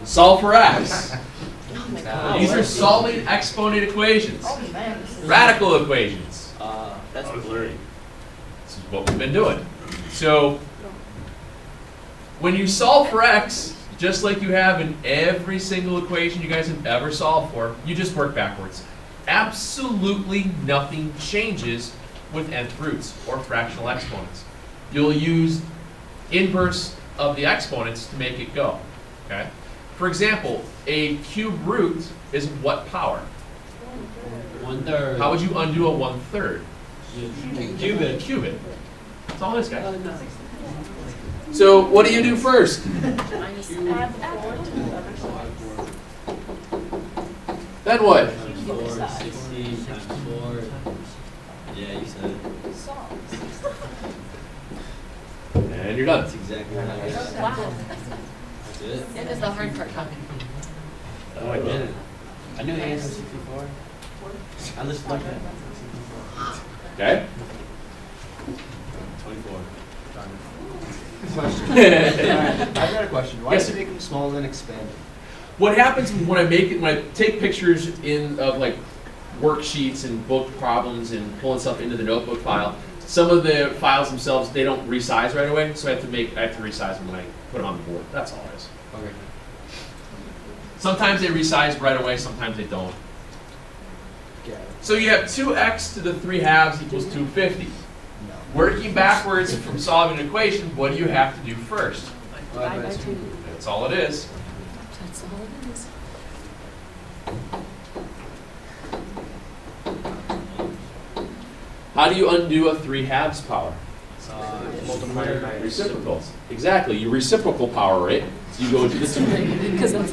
Solve for x. These are solving exponent equations. Radical equations. That's blurry. This is what we've been doing. So when you solve for x, just like you have in every single equation you guys have ever solved for, you just work backwards. Absolutely nothing changes with nth roots or fractional exponents. You'll use inverse of the exponents to make it go. Okay? For example, a cube root is what power? 1/3. How would you undo a 1/3? Cube it. Cube it. That's all this, guys. So what do you do first? Then what? 4, 16 times 4. Yeah, you said it. And you're done. That's exactly what I guess. Wow. That's it. It is the hard part. Oh, I did it. I knew A was 64. I listened like that. Okay? 24. Question. I've got a question. Why Yes, do sir. you make them small and then expand it? What happens when I take pictures of like worksheets and book problems and pulling stuff into the notebook file, some of the files themselves, they don't resize right away, so I have to resize them when I put them on the board. That's all it is. Okay. Sometimes they resize right away, sometimes they don't. Got it. So you have 2x to the 3/2 equals 250. No. Working backwards from solving an equation, what do you have to do first? Divide by 2. That's all it is. That's all it is. How do you undo a 3/2 power? Multiplied by Reciprocals. Exactly. You reciprocal power, right? So you go to the 2. Because that's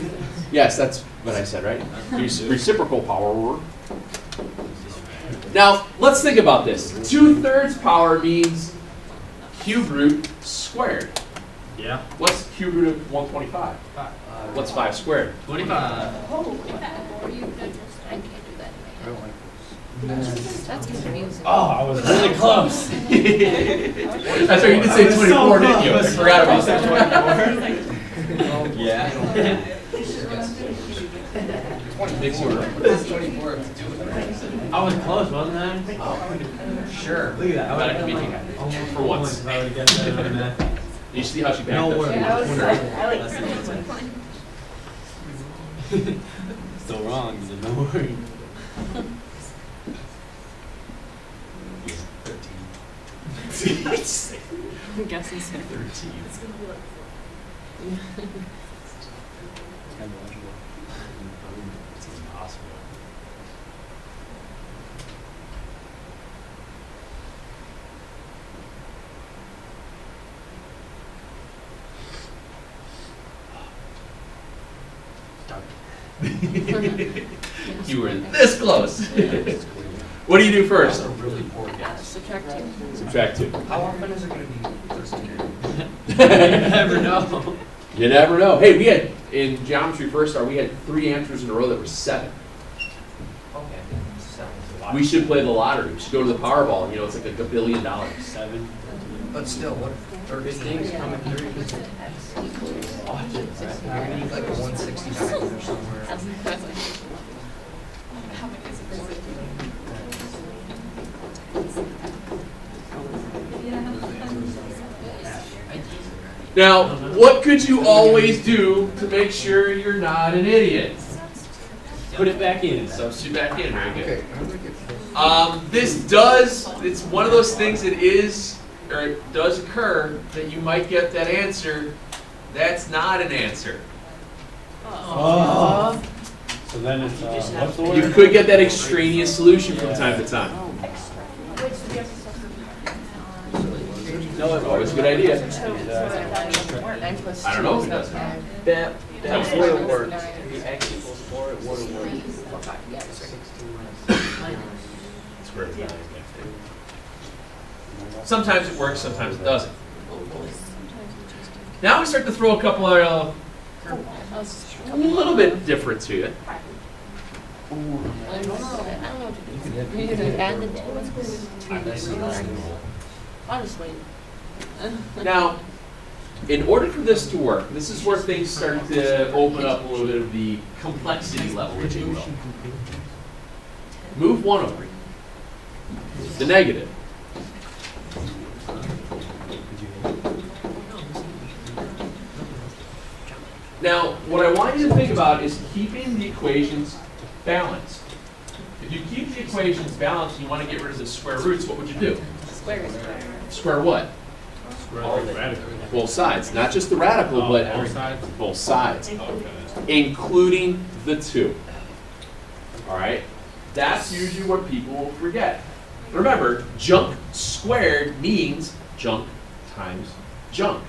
Yes, that's what I said, right? Reciprocal power. Now, let's think about this. 2/3 power means cube root squared. Yeah. What's cube root of 125? What's 5 squared? 25. Oh, or you could just, I can't do that. I don't like That's confusing. Oh, I was really close. That's right, you did say 24, didn't you? I forgot about that. Yeah. Big word. I was close, wasn't I? Sure. Look at that. I Glad I could beat you almost for once. if I would have guessed that on that. You see how she backed No up? worries. Still wrong, so no worry. I'm guessing so. 13. It's impossible. You were this close. What do you do first? That's a really poor guess. Subtract 2. Subtract 2. How often is it going to be 13? You never know. You never know. Hey, we had, in Geometry First Star, we had 3 answers in a row that were 7. Okay. We should play the lottery. We should go to the Powerball. You know, it's like $1 billion. 7. But still, what? 13 things coming through. Watch it. We need like a 169 or somewhere. That's impressive. Now, what could you always do to make sure you're not an idiot? Put it back in. Substitute back in. Very good. Okay. I'm gonna get It's one of those things that is, or it does occur, that you might get that answer. That's not an answer. Oh. So then it's, what's the word? You could get that extraneous solution from time to time. No, It's always a good idea. 9 plus 2 I don't know if is it not does. 9. That That would have Nine. worked. The x equals 4, it would have worked. Yeah. 16 Square root of 9. Sometimes it works, sometimes it doesn't. Now we start to throw a couple of a little bit different to you. I don't know what to do. You can add the 2. I'll just wait. Now, in order for this to work, this is where things start to open up a little bit of the complexity level, if you will. Move 1 over. The negative. Now, what I want you to think about is keeping the equations balanced. If you keep the equations balanced and you want to get rid of the square roots, what would you do? Square is square. Square what? Both sides. Not just the radical, but both sides? both sides. Okay. Including the 2. All right? That's usually what people will forget. Remember, junk squared means junk times junk.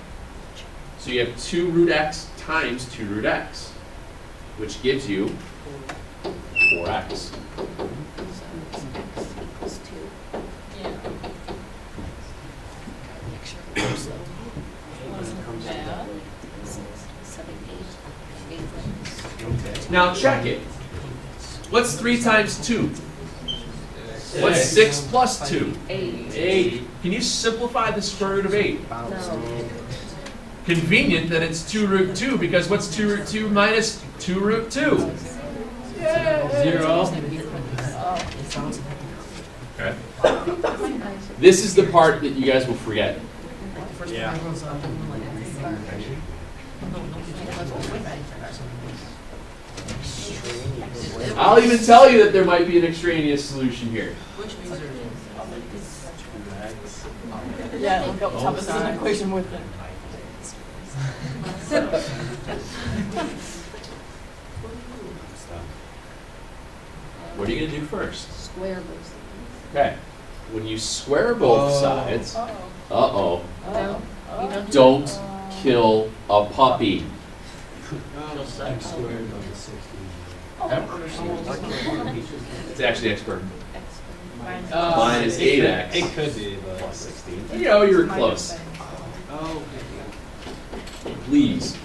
So you have 2 root x times 2 root x, which gives you 4x. Yeah. Now check it. What's 3 times 2? What's 6 plus 2? 8. 8. Can you simplify the square root of 8? No. Convenient that it's 2 root 2, because what's 2 root 2 minus 2 root 2? 0. Okay. This is the part that you guys will forget. Yeah. I'll even tell you that there might be an extraneous solution here. Yeah, look up top of the equation with it. What are you going to do first? Square both. Okay. When you square both sides, No. uh-oh, You don't do don't that. kill a puppy. It's actually x squared. Mine is 8x. It could be, but. Plus 16. You know, you were close. Please,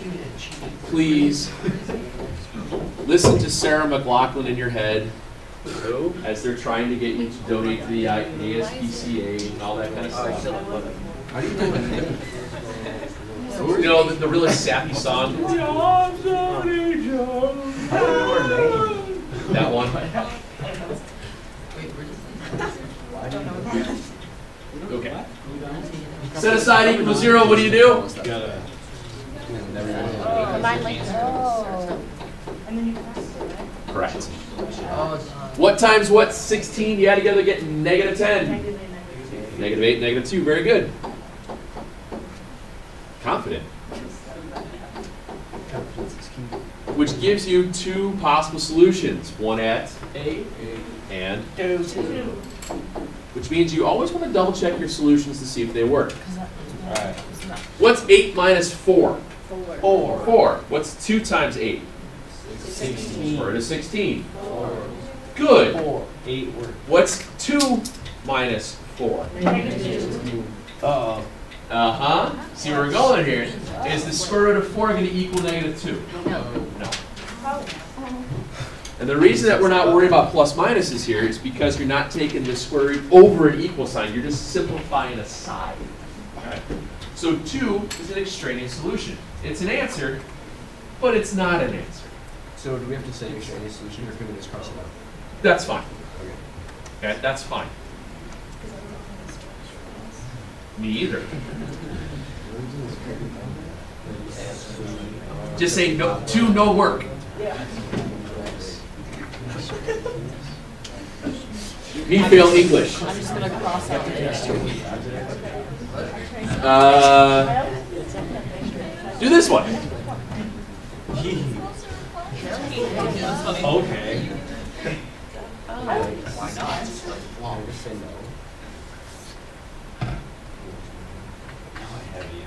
please, listen to Sarah McLaughlin in your head as they're trying to get you to donate to the ASPCA and all that kind of stuff. You know, the really sappy song. That one. Okay. Set aside equal to 0, what do you do? Gotta. Combine like Correct. What times what? 16, you add together to get negative 10. Negative 8, negative 2, very good. Confident. Which gives you 2 possible solutions. One at A and 2. Which means you always want to double check your solutions to see if they work. Alright. What's 8 minus 4? 4. 4. What's 2 times 8? 16. 4 to 16. Good. 8 work. What's 2 minus 4? Uh-oh. Uh-huh. See where we're going here. Is the square root of 4 going to equal negative 2? No. No. And the reason that we're not worried about plus minuses here is because you're not taking the square root over an equal sign. You're just simplifying a side. Okay. So 2 is an extraneous solution. It's an answer, but it's not an answer. So do we have to say extraneous solution or can we just cross it out? That's fine. Okay. Okay, that's fine. Me either. Just say no, 2, no work. Me fail English. I'm just gonna cross out the next 2. Do this one. Okay. Why not? Long to say no. Now I have you.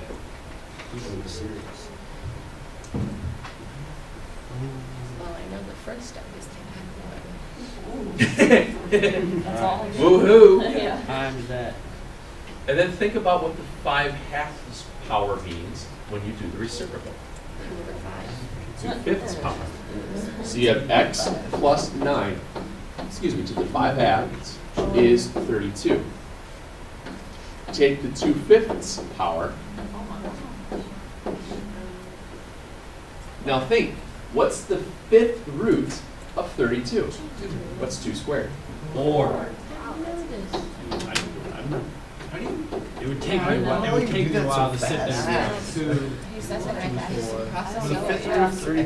He's really serious. Well, I know the first step is to have Woohoo! one. That's all. Yeah. Times that. And then think about what the 5/2 power means when you do the reciprocal. 2/5 power. So you have x plus 9, excuse me, to the 5/2 is 32. take the 2/5 power. Now think, what's the 5th root of 32? What's 2 squared? 4. It would take me a while. It would take me a while to sit there.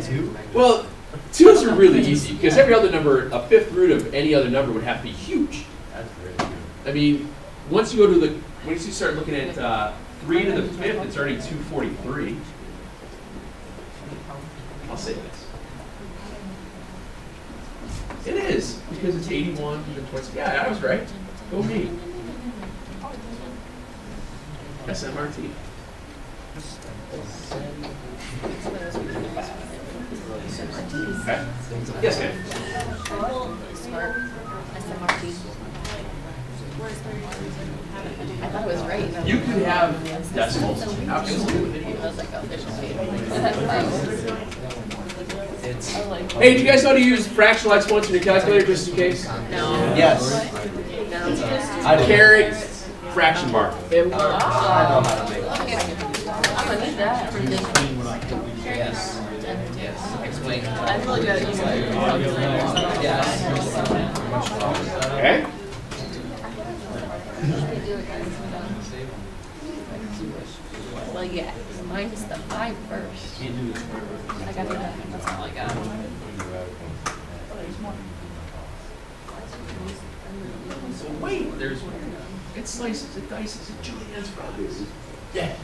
2. Well, 2s are really easy because every other number, a 5th root of any other number would have to be huge. That's very good. I mean, once you go to the, once you start looking at 3 to the 5th, it's already 243. I'll say this. It is, because it's 81 and 20. Yeah, I was right. Go me. SMRT. Okay. Yes, ma'am. Smart. SMRT. I thought it was right. You could have decimals. Absolutely. I was like, oh, there's no way. Hey, do you guys know how to use fractional exponents in your calculator just in case? No. Yes. No. Carry fraction mark. I'm gonna need that for this. Yes. Yes. Explain. I'm really good at using it. Yes. Okay? Well, yeah, minus the 5 first. Can't do this. I got that. That's all I got. So wait, there's, it slices, it dices, it juliennes fries. Yeah.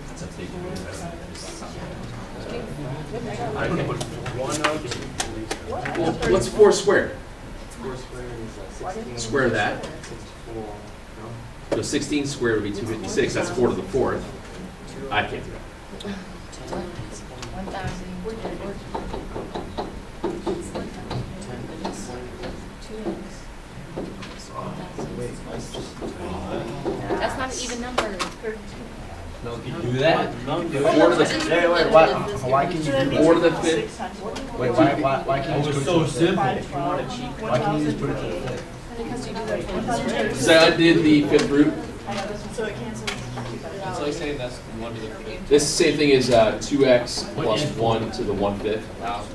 That's a big one. I can put 102. Well, what's 4 squared? 4 squared is Square that. 64. So 16 squared would be 256. That's 4 to the 4th. I can't do that. 1,000. That's not an even number. No, can you do that? No, do 4 to the Wait, why can you do that? 4 to the 5th. Wait, why can't you It just was put it so to the simple. fifth? Why can't you just put it to the fifth? So I did the 5th root. It's like saying that's 1 to the 5th. This is the same thing as 2x plus 1 to the 1/5.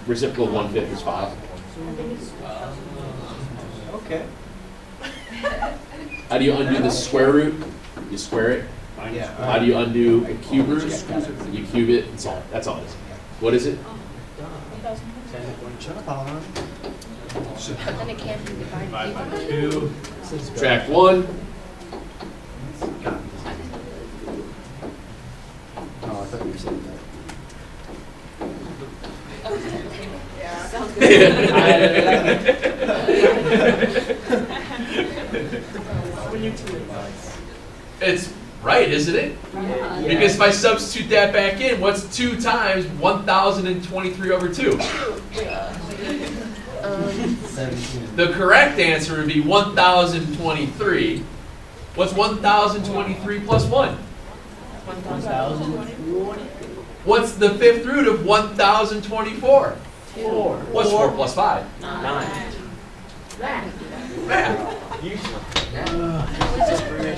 Reciprocal of 1/5 is 5. Okay. How do you undo the square root? You square it. Yeah. How do you undo a cube root? You cube it. That's all it is. What is it? Shut up, Alan. But then it can't be divided. 5 by 2. Subtract 1. Oh, I thought you were saying that. Sounds It's right, isn't it? Because if I substitute that back in, what's 2 times 1,023 over 2? 17. The correct answer would be 1,023. What's 1,023 plus 1? 1,000. What's the 5th root of 1,024? 4. What's 4 plus 5? 9. Math.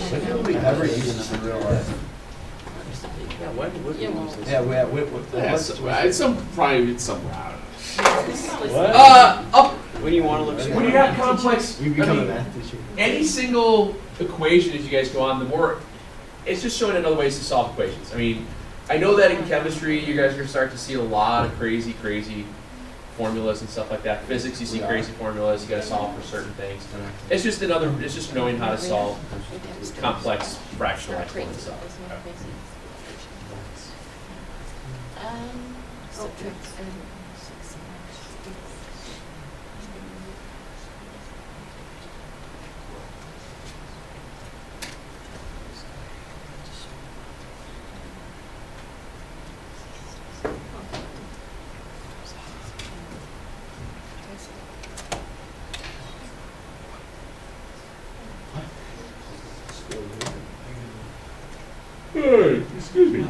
When did we ever use this in real life? Yeah, when would we use this? Yeah, Yeah, it's some probably it's some. I don't know. What? Up When you want to look when you have complex. You I become a mean, math teacher. any single equation as you guys go on, the more it's just showing another ways to solve equations. I mean, I know that in chemistry, you guys are gonna start to see a lot of crazy formulas and stuff like that. Physics, you see crazy formulas. You got to solve for certain things. It's just another. It's just knowing how to solve complex fractional exponents. Excuse me. I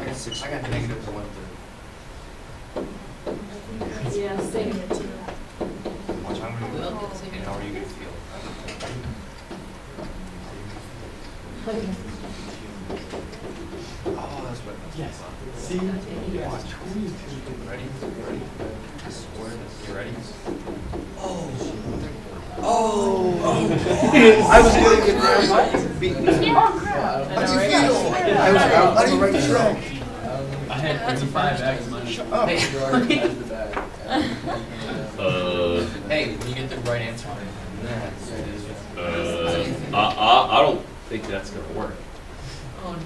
got negative 1/3. Yeah, same. Watch how many and how are you gonna feel? Oh, that's what. Yes. See? Watch. Ready? Ready? You ready? I was getting it right. Beaten. I know, right? I was out on the right track. I had 35X minus. Hey, when you get the right answer. I don't think that's gonna work. Oh, no.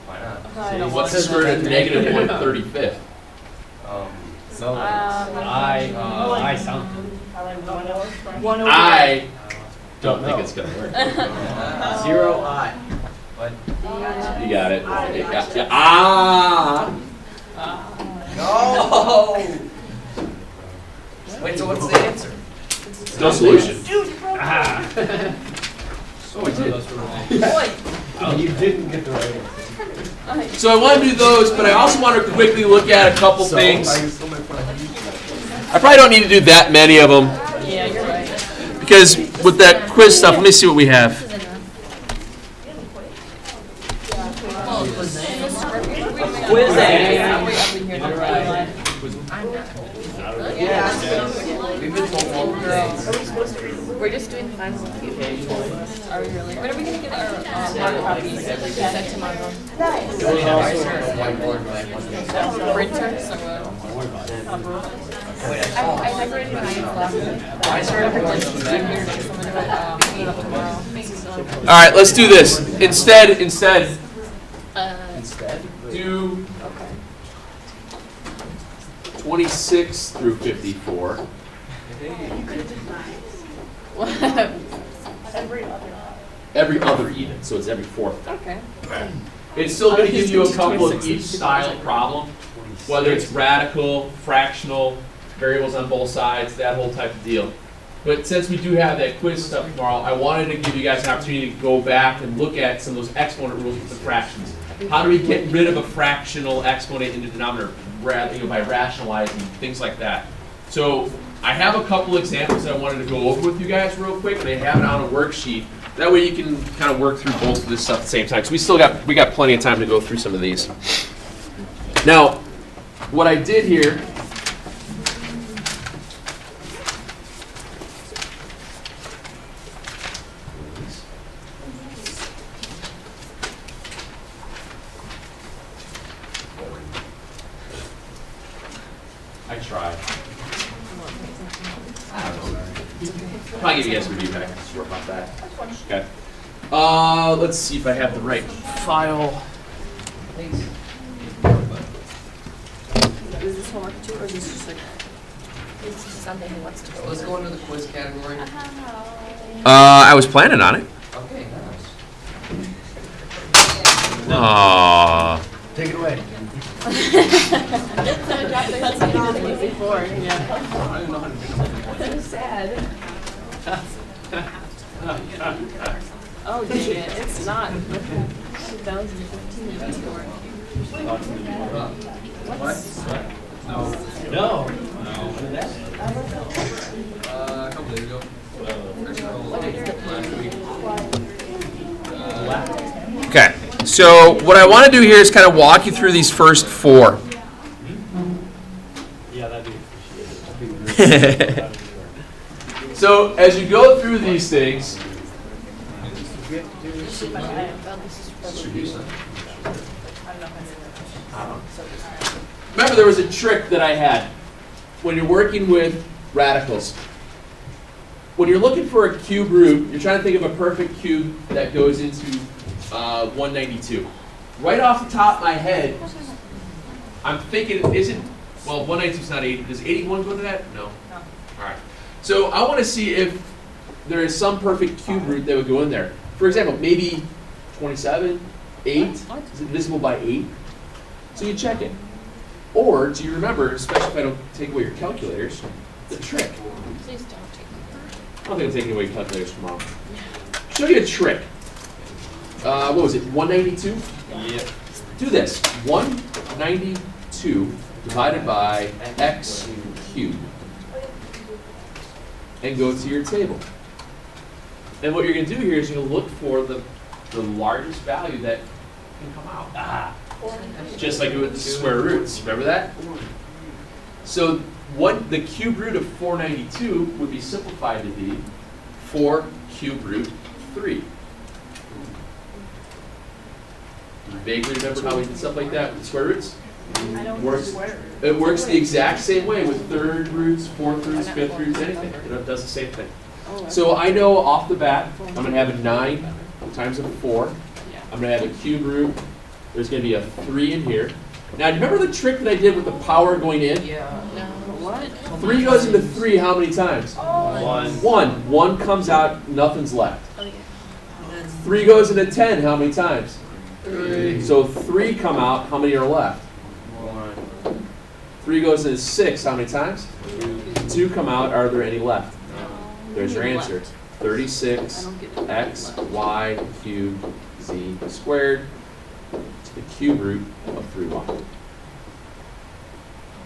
Why not? I don't What's want the square root of negative 1/35? I something. I don't think it's gonna work. 0I. What? You got it. Yeah. Ah! No! Wait, so what's the answer? No solution. Ah. Oh, I did. Oh, you didn't get the right answer. So I want to do those, but I also want to quickly look at a couple things. I probably don't need to do that many of them Yeah, you're right. because with that quiz stuff, let me see what we have. Quiz We've been told multiple days. We're just doing final review. Are we really? When are we gonna get our hard copies sent tomorrow? Whiteboard, like, Printers or wait, I never did mine last week. I started going to the back. Meet up tomorrow. All right, let's do this. Instead, do 26 through 54. Every other even, so it's every fourth. Okay. It's still going to give you a couple of each style problem, whether it's radical, fractional, variables on both sides, that whole type of deal. But since we do have that quiz stuff tomorrow, I wanted to give you guys an opportunity to go back and look at some of those exponent rules with the fractions. How do we get rid of a fractional exponent in the denominator by rationalizing, things like that. So I have a couple examples that I wanted to go over with you guys real quick, and I have it on a worksheet. That way you can kind of work through both of this stuff at the same time. So we got plenty of time to go through some of these. Now, what I did here. I tried. I'll give you guys a review back. Just work on that. Okay. Let's see if I have the right file. Is this homework too, or is this just like, is this something he wants to go Let's over? go into the quiz category. I was planning on it. Okay, nice. Aww. Take it away. That's what you did it before, yeah. So sad. Oh, dang it, it's not. 2015 anymore. No. A couple days ago. Okay. So what I want to do here is kind of walk you through these first four. Yeah, that'd be appreciated. So as you go through these things, remember there was a trick that I had when you're working with radicals. When you're looking for a cube root, you're trying to think of a perfect cube that goes into 192. Right off the top of my head, I'm thinking, well, 192 is not 80. Does 81 go to that? No. All right. So I want to see if there is some perfect cube root that would go in there. For example, maybe 27, 8. Is it divisible by 8? So you check it. Or do you remember, especially if I don't take away your calculators, the trick? Please don't take I don't think I'm taking away your calculators tomorrow. Show you a trick. What was it, 192? Yep. do this. 192 divided by x cubed. And go to your table. And what you're going to do here is you're going to look for the largest value that can come out. Just like with the square roots. Remember that? So the cube root of 492 would be simplified to be 4 cube root 3. You vaguely remember how we did stuff like that with the square roots? It works the exact same way with third roots, fourth roots, fifth roots, anything. It does the same thing. So I know off the bat, I'm going to have a 9 times a 4. I'm going to have a cube root. There's going to be a 3 in here. Now, do you remember the trick that I did with the power going in? Yeah. No. What? 3 goes into 3 how many times? 1. 1 comes out, nothing's left. 3 goes into 10 how many times? 3. So 3 come out, how many are left? 3 goes into 6 how many times? 2 come out, are there any left? There's your answer. 36 x y cubed z squared to the cube root of 3y.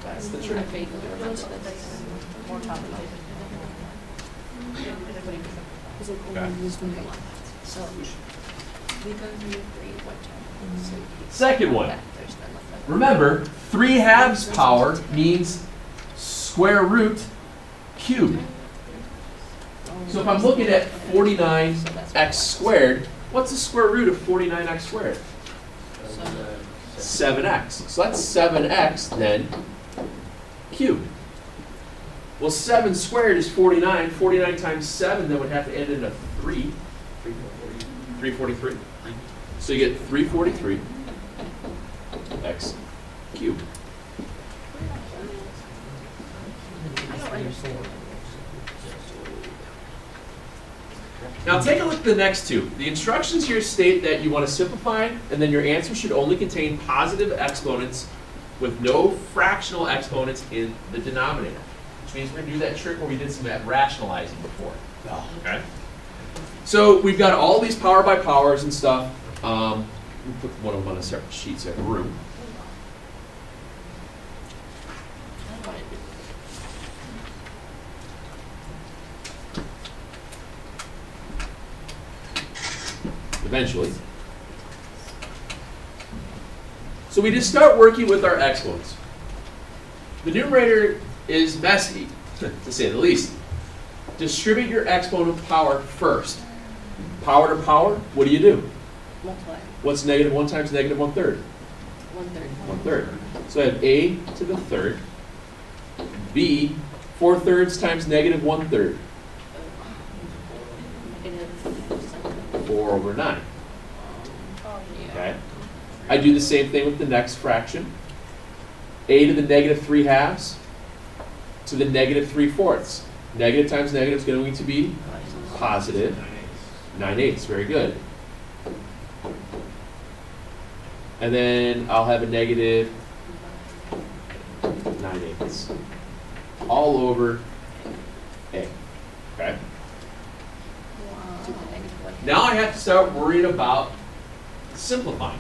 That's the trick. More complicated. Okay. So we go to 3 what time? Second one. There's none left. Remember, 3/2 power means square root cubed. So if I'm looking at 49x squared, what's the square root of 49x squared? 7x. So that's 7x then cubed. Well, 7 squared is 49. 49 times 7 then would have to end in a 3. 343. So you get 343 x cubed. Now take a look at the next two. The instructions here state that you want to simplify, and then your answer should only contain positive exponents with no fractional exponents in the denominator. Which means we're going to do that trick where we did some of that rationalizing before. Okay? So we've got all these power by powers and stuff. We'll put one of them on a separate sheet so I have room. Eventually. So we just start working with our exponents. The numerator is messy, to say the least. Distribute your exponent power first. Power to power, what do you do? Multiply. What's negative 1 times negative 1/3? 1/3. 1/3. So I have a to the third, b 4/3 times negative 1/3, 4 over 9. Okay. I do the same thing with the next fraction. A to the negative 3/2 to the negative 3/4. Negative times negative is going to be positive 9/8. Very good. And then I'll have a negative 9/8 all over A. Okay. Now I have to start worrying about simplifying.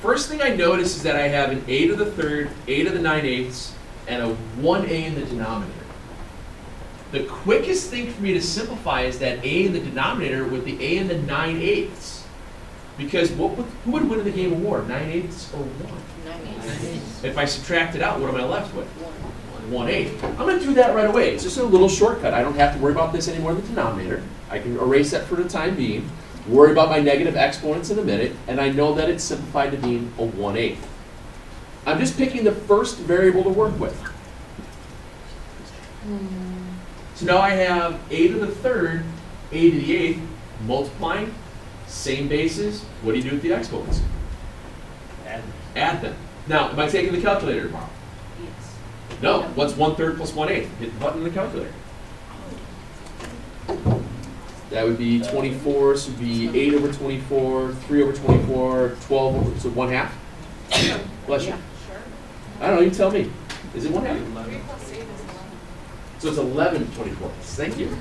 First thing I notice is that I have an a to the third, a to the 9/8, and a 1a in the denominator. The quickest thing for me to simplify is that a in the denominator with the a in the 9/8. Because who would win in the game of war, 9/8 or 1? 9/8. If I subtract it out, what am I left with? 1/8. I'm going to do that right away. It's just a little shortcut. I don't have to worry about this anymore in the denominator. I can erase that for the time being, worry about my negative exponents in a minute, and I know that it's simplified to being a 1/8. I'm just picking the first variable to work with. So now I have a to the third, a to the 8th, multiplying, same bases. What do you do with the exponents? Add them. Now, am I taking the calculator tomorrow? Yes. No. What's 1/3 plus 1/8? Hit the button in the calculator. That would be 24, so it would be 8 over 24, 3 over 24, 12 over, so 1/2? Bless you. I don't know, you tell me. Is it 1/2? So it's 11/24. Thank you.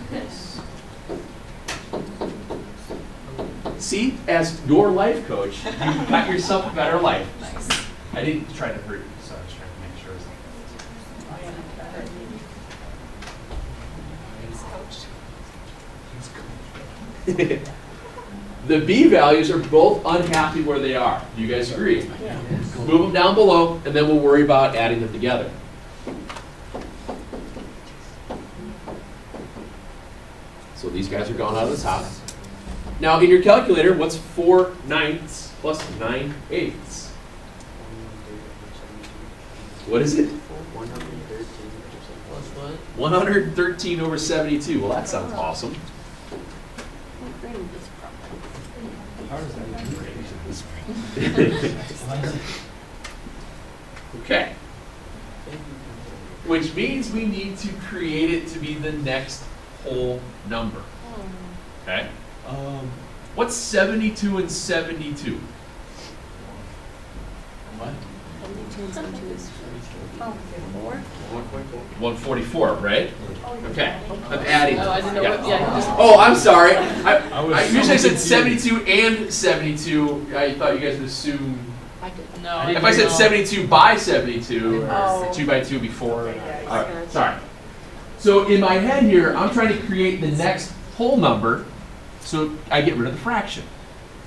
see, as your life coach, you got yourself a better life. I didn't try to hurt you, so I was trying to make sure. The B values are both unhappy where they are. Do you guys agree? Move them down below, and then we'll worry about adding them together. So these guys are going out of the top. Now, in your calculator, what's 4/9 plus 9/8? What is it? 113 over 72. Well, that sounds awesome. Okay. Which means we need to create it to be the next whole number. Okay? What's 72 and 72? What? 144, right? Okay. I'm adding. Oh, I didn't know Yeah. what, yeah, just. Oh, I'm sorry. I was usually so said 72 and 72. I thought you guys would assume. I did, no. I If I said 72 by 72, or Oh. 2 by 2 before. Okay, yeah, All right, sorry. So in my head here, I'm trying to create the next whole number, so I get rid of the fraction.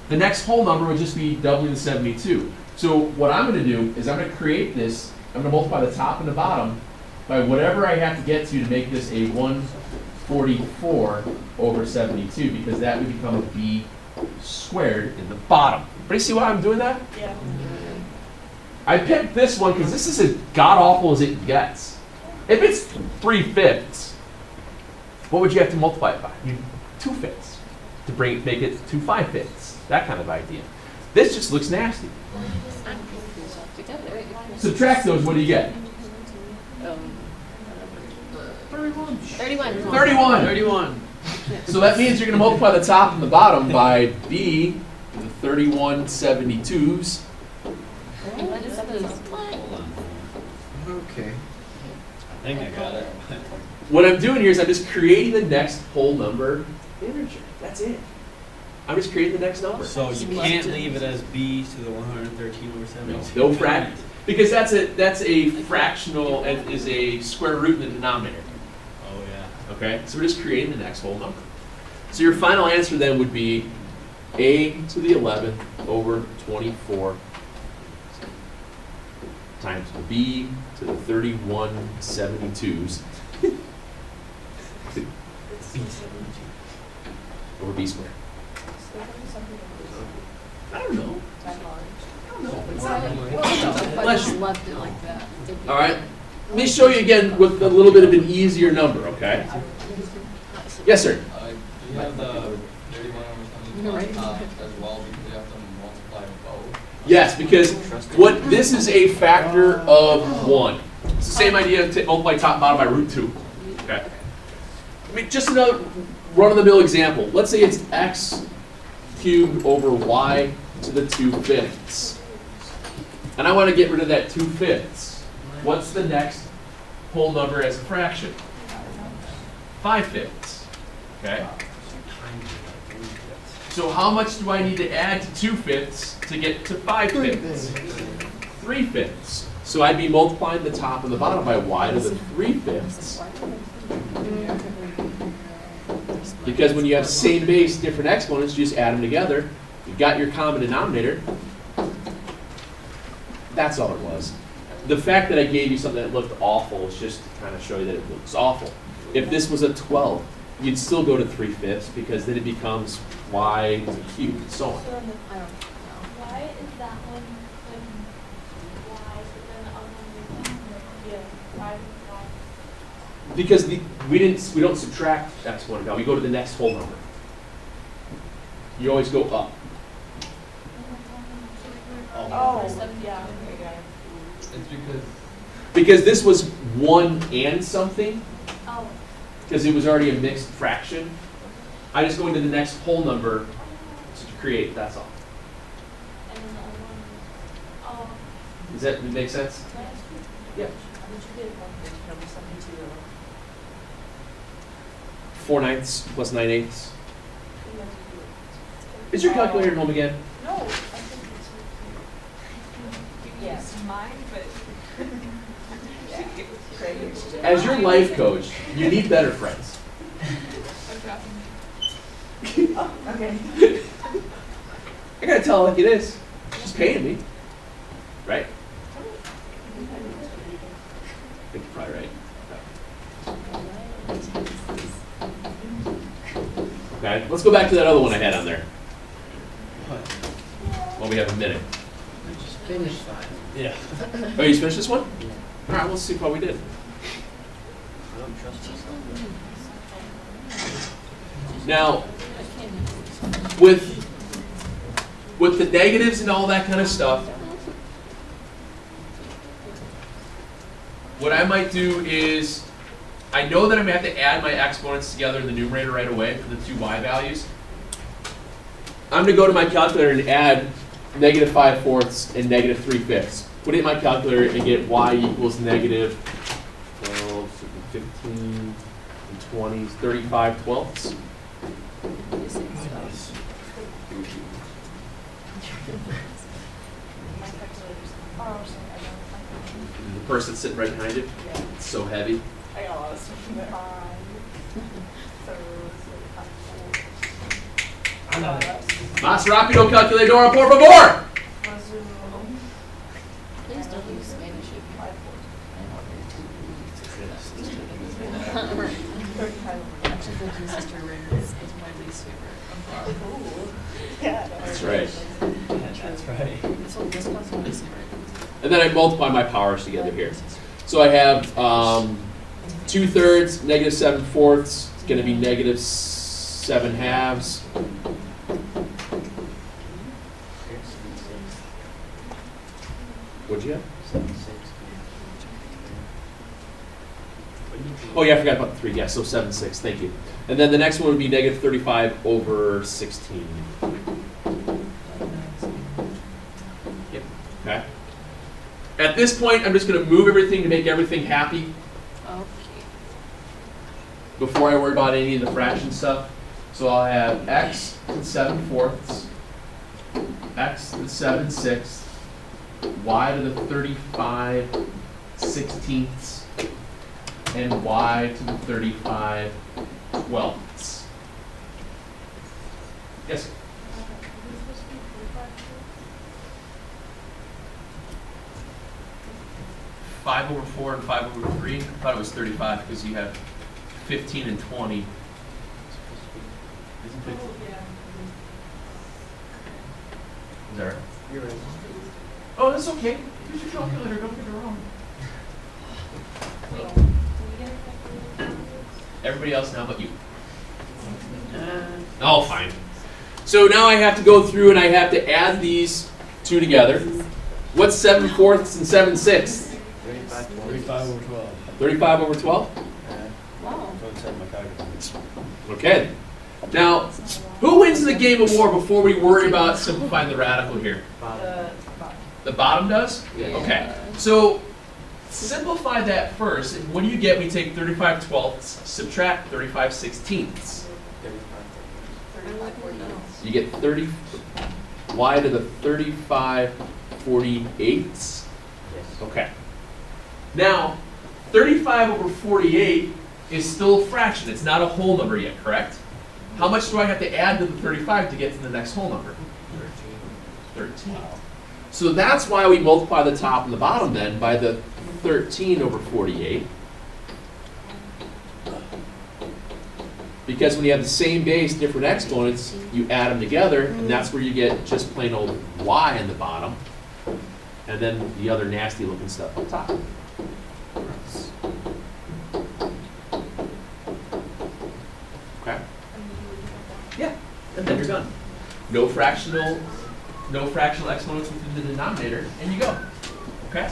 The next whole number would just be doubling the 72. So what I'm going to do is I'm going to create this. I'm going to multiply the top and the bottom by whatever I have to get to make this a 144 over 72, because that would become a b squared in the bottom. Everybody see why I'm doing that? Yeah. I picked this one because this is as god-awful as it gets. If it's 3/5, what would you have to multiply it by? 2/5 to make it 2 5/5. That kind of idea. This just looks nasty. Subtract those, what do you get? 31. 31. 31. So that means you're going to multiply the top and the bottom by b to the 31/72s. What is this? Hold on. Okay. I think I got it. What I'm doing here is I'm just creating the next whole number integer. That's it. I'm just creating the next number. So you can't leave it as b to the 113 over 72. No frac, because that's a fractional and is a square root in the denominator. Oh yeah. Okay, so we're just creating the next whole number. So your final answer then would be a to the 11th over 24 times b to the 31/72s over b squared. I don't know. Bless you. Left it like that. All right. Let me show you again with a little bit of an easier number, okay? Yes, sir. Do you have the 31 over 72 on top as well, because you have to multiply both? Yes, because this is a factor of 1. It's the same idea to multiply top and bottom by root 2. Okay. I mean, just another run-of-the-mill example. Let's say it's x cubed over y to the 2/5. And I want to get rid of that 2/5. What's the next whole number as a fraction? 5/5. Okay. So how much do I need to add to 2/5 to get to 5/5? 3/5. So I'd be multiplying the top and the bottom by y to the 3/5. Because when you have same base, different exponents, you just add them together. You've got your common denominator. That's all it was. The fact that I gave you something that looked awful is just to kind of show you that it looks awful. If this was a 12, you'd still go to 3/5 because then it becomes y to the cube and so on. I don't know. Why is that one like y, but then the other one is why is y? Because we don't subtract x1 now. We go to the next whole number. You always go up. Oh, yeah. It's because Because this was 1 and something, Oh, because it was already a mixed fraction. I just go into the next whole number to create, that's all. and then the other one is, oh, Does that make sense? Yeah. 4/9 plus 9/8. Is your calculator at home again? No, I think it's. Yes, mine, but. As your life coach, you need better friends. Okay. I gotta tell it like it is. She's paying me. Right? I think you're probably right. Okay, let's go back to that other one I had on there. Well, we have a minute. I just finished five. Yeah. Oh, you finished this one? All right, let's see how we did. I don't trust myself. Now, with the negatives and all that kind of stuff, what I might do is, I know that I'm going to have to add my exponents together in the numerator right away for the two y values. I'm going to go to my calculator and add negative 5/4 and negative 3/5. Put it in my calculator and get y equals negative 12, 15, and 20, 35 twelfths. My calculator's. Oh, sorry, I don't. The person sitting right behind you, Yeah, it's so heavy. I got a lot of stuff in there. So, I'm not. Más rápido calculadora, por favor! Please don't use Spanish. Actually, thank you, Sister Rin. Is my least favorite of Yeah. That's right. That's right. This one, this one's my least favorite. And then I multiply my powers together here. So I have 2/3, negative 7/4. It's going to be negative 7/2. What'd you have? 7/6. Oh yeah, I forgot about the 3. Yeah, so 7/6. Thank you. And then the next one would be negative 35/16. Yep. Okay. At this point, I'm just going to move everything to make everything happy Okay. before I worry about any of the fraction stuff. So I'll have x to the 7/4, x to the 7/6, y to the 35/16, and y to the 35/12. Yes, sir. 5/4 and 5/3. I thought it was 35 because you have 15 and 20. Isn't 15? Is that right? You're right. Oh, that's okay. Use your calculator. Don't get it wrong. Wait, can we get a calculator? Everybody else now but you. Oh, fine. So now I have to go through and I have to add these two together. What's 7/4 and 7/6? 35 over 12. 35 over 12? Wow. So it's in my calculator. Okay. Now, who wins the game of war before we worry about simplifying the radical here? The bottom does? Yeah. Okay. So, simplify that first. And what do you get when you take 35/12, subtract 35/16? You get 30, y to the 35/48. Okay. Now, 35 over 48 is still a fraction. It's not a whole number yet, correct? How much do I have to add to the 35 to get to the next whole number? 13. So that's why we multiply the top and the bottom then by the 13 over 48. Because when you have the same base, different exponents, you add them together, and that's where you get just plain old y in the bottom, and then the other nasty looking stuff on top. Okay? Yeah, and then you're done. No fractional exponents within the denominator, and you go. Okay?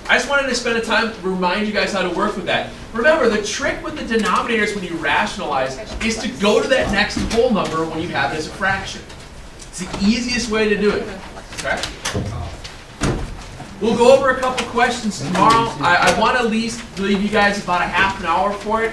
I just wanted to spend a time to remind you guys how to work with that. Remember, the trick with the denominators when you rationalize is to go to that next whole number when you have it as a fraction. It's the easiest way to do it. Okay? We'll go over a couple questions tomorrow. I want to at least leave you guys about a half an hour for it.